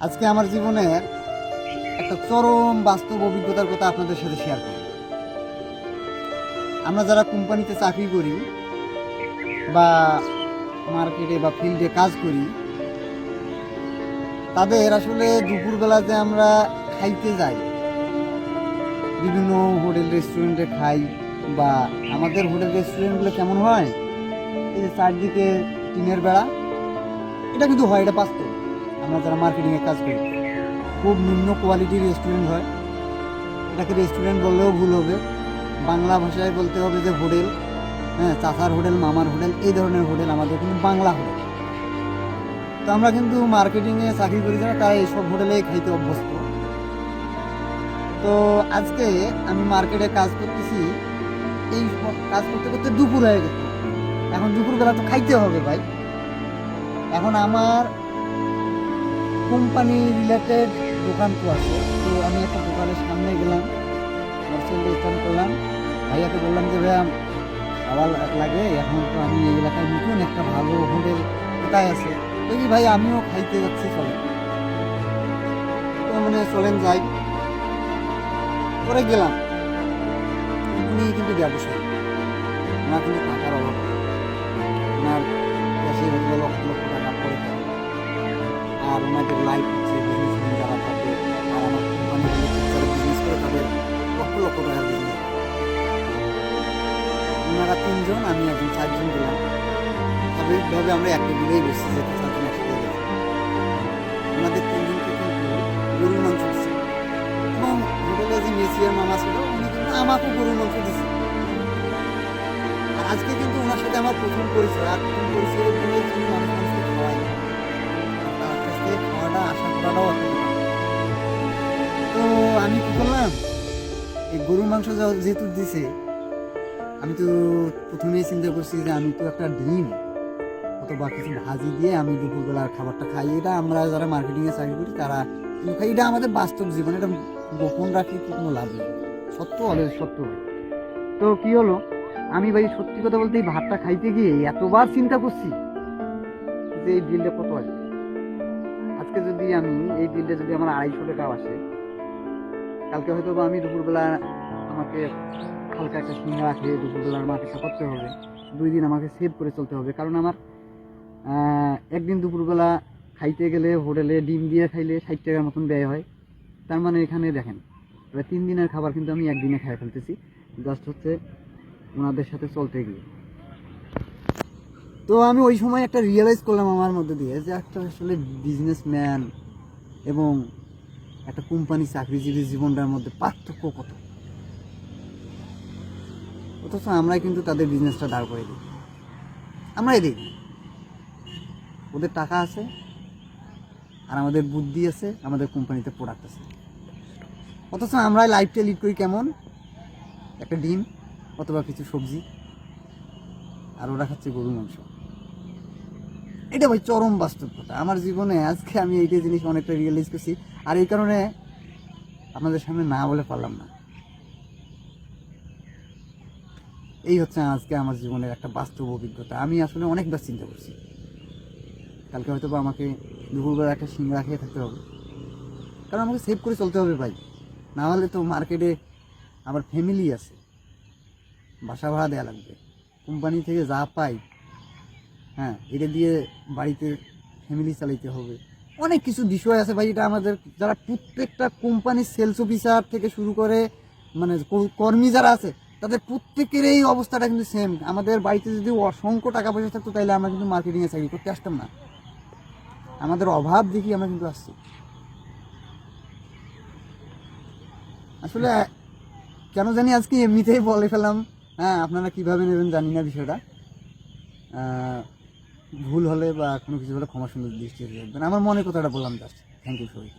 আজকে আমার জীবনের একটা চরম বাস্তব অভিজ্ঞতার কথা আপনাদের সাথে শেয়ার করব। আমরা যারা কোম্পানিতে চাকরি করি বা মার্কেটে বা ফিল্ডে কাজ করি, তাদের আসলে দুপুরবেলা যে আমরা খাইতে যাই, বিভিন্ন হোটেল রেস্টুরেন্টে খাই, বা আমাদের হোটেল রেস্টুরেন্টগুলো কেমন হয়, এই যে চারদিকে টিনের বেড়া, এটা কিন্তু হয়, এটা বাস্তব। আমরা যারা মার্কেটিংয়ে কাজ করি, খুব নিম্ন কোয়ালিটির রেস্টুরেন্ট হয়। এটাকে রেস্টুরেন্ট বললেও ভুল হবে, বাংলা ভাষায় বলতে হবে যে হোটেল। হ্যাঁ, চাচার হোটেল, মামার হোটেল, এই ধরনের হোটেল আমাদের কিন্তু বাংলা হোটেল। তো আমরা কিন্তু মার্কেটিংয়ে চাকরি করি যারা, তারা এইসব হোটেলেই খাইতে অভ্যস্ত। তো আজকে আমি মার্কেটে কাজ করতেছি, এই কাজ করতে করতে দুপুর হয়ে গেছে। এখন দুপুরবেলা তো খাইতে হবে ভাই। এখন আমার কোম্পানি রিলেটেড দোকান তো আছে, তো আমি একটা দোকানের সামনে গেলাম, মোটরসাইকেল স্ট্যান্ড করলাম, ভাইয়াকে বললাম যে ভাইয়া খাওয়া লাগে, এখন তো আমি এই এলাকায় নতুন, একটা ভালো হোটেল কোথায় আছে? ওই যে ভাই আমিও খাইতে যাচ্ছি, চলেন। তো মানে চলেন যাই, পরে গেলাম। উনি কিন্তু ব্যবসায়ী, ওনার কিন্তু টাকার অভাব, ওনার ক্যাশে হয়তো লক্ষ লক্ষ টাকা পড়ে থাকে, আর ওনাদের লাইফ হচ্ছে বিজনেসম্যান যারা থাকে, আর আমার কোম্পানি যারা বিজনেস করে তাদের লক্ষ লক্ষ টাকার বিজনেস। ওনারা তিনজন, আমি একজন, চারজন গেলাম। স্বাভাবিকভাবে আমরা একটা দিলেই বসছি, যেতে চারজন একসাথে গেছি। ওনাদের তিনজনকে কিন্তু গরুর মাংস দিচ্ছে, এবং হোটেলে যে মেসিয়ার মামা ছিল উনি কিন্তু আমাকেও গরুর মাংস দিচ্ছে। আর আজকে কিন্তু ওনার সাথে আমার প্রথম পরিচয়, আর প্রথম পরিচয়ের জন্য তিনি মানুষকে খাওয়াই, তার কাছ থেকে খাওয়াটা আশা করাটাও একটা ব্যাপার। তো আমি কি করলাম, এই গরুর মাংস যেহেতু দিছে, আমি তো প্রথমেই চিন্তা করছি যে আমি তো একটা ডিম অথবা কিছু ভাজি দিয়ে আমি দুপুরবেলার খাবারটা খাই। এটা আমরা যারা মার্কেটিংয়ে চাকরি করি তারা কিন্তু খাই, এটা আমাদের বাস্তব জীবন, এটা গোপন রাখি কি কোনো লাভ নেই, সত্য হলে সত্য হয়। তো কি হলো, আমি ভাই সত্যি কথা বলতে এই ভাতটা খাইতে গিয়ে এতবার চিন্তা করছি যে এই বিলটা কত আসবে। আজকে যদি আমি এই বিলটা যদি আমার 250 টাকা আসে, কালকে হয়তো বা আমি দুপুরবেলা আমাকে হালকা একটা সিঙ্গারা খেয়ে দুপুরবেলার মার্কেটটা করতে হবে। 2 দিন আমাকে সেভ করে চলতে হবে, কারণ আমার একদিন দুপুরবেলা খাইতে গেলে হোটেলে ডিম দিয়ে খাইলে 60 টাকার মতন ব্যয় হয়। তার মানে এখানে দেখেন, এবার 3 দিনের খাবার কিন্তু আমি একদিনে খেয়ে ফেলতেছি, জাস্ট হচ্ছে ওনাদের সাথে চলতে গিয়ে। তো আমি ওই সময় একটা রিয়েলাইজ করলাম আমার মধ্যে দিয়ে যে একটা আসলে বিজনেসম্যান এবং একটা কোম্পানি চাকরিজীবী জীবনটার মধ্যে পার্থক্য কত। অথচ আমরাই কিন্তু তাদের বিজনেসটা দাঁড় করে দিই, আমরাই দিই। ওদের টাকা আছে আর আমাদের বুদ্ধি আছে, আমাদের কোম্পানিতে প্রোডাক্ট আছে, অথচ আমরাই লাইফটা লিড করি কেমন, একটা ডিম অথবা কিছু সবজি, আর ওরা খাচ্ছে গরুর মাংস। এটা ভাই চরম বাস্তব কথা আমার জীবনে। আজকে আমি এইটাই জিনিস অনেকটা রিয়েলাইজ করছি, আর এই কারণে আপনাদের সামনে না বলে পারলাম না। এই হচ্ছে আজকে আমার জীবনের একটা বাস্তব অভিজ্ঞতা। আমি আসলে অনেকবার চিন্তা করছি, কালকে হয়তো বা আমাকে দুপুরবেলা একটা সিঙ্গারা খেয়ে থাকতে হবে, কারণ আমাকে সেভ করে চলতে হবে ভাই। না হলে তো মার্কেটে আমার ফ্যামিলি আছে, বাসা ভাড়া দেওয়া লাগবে, কোম্পানি থেকে যা পাই, হ্যাঁ, এটা দিয়ে বাড়িতে ফ্যামিলি চালাইতে হবে, অনেক কিছু বিষয় আছে ভাই। এটা আমাদের যারা প্রত্যেকটা কোম্পানির সেলস অফিসার থেকে শুরু করে মানে কর্মী যারা আছে, তাদের প্রত্যেকের এই অবস্থাটা কিন্তু সেম। আমাদের বাড়িতে যদি অসংখ্য টাকা পয়সা থাকতো, তাহলে আমরা কিন্তু মার্কেটিংয়ে চাকরি করতে আসতাম না। আমাদের অভাব দেখি আমরা কিন্তু আসছি। আসলে কেন জানি আজকে এমনিতেই বলে ফেলাম, হ্যাঁ, আপনারা কীভাবে নেবেন জানি না বিষয়টা। ভুল হলে বা কোনো কিছু হলে ক্ষমা সুন্দর দৃষ্টিতে দেখবেন। আমার মনে কথাটা বললাম, জাস্ট থ্যাংক ইউ সবাইকে।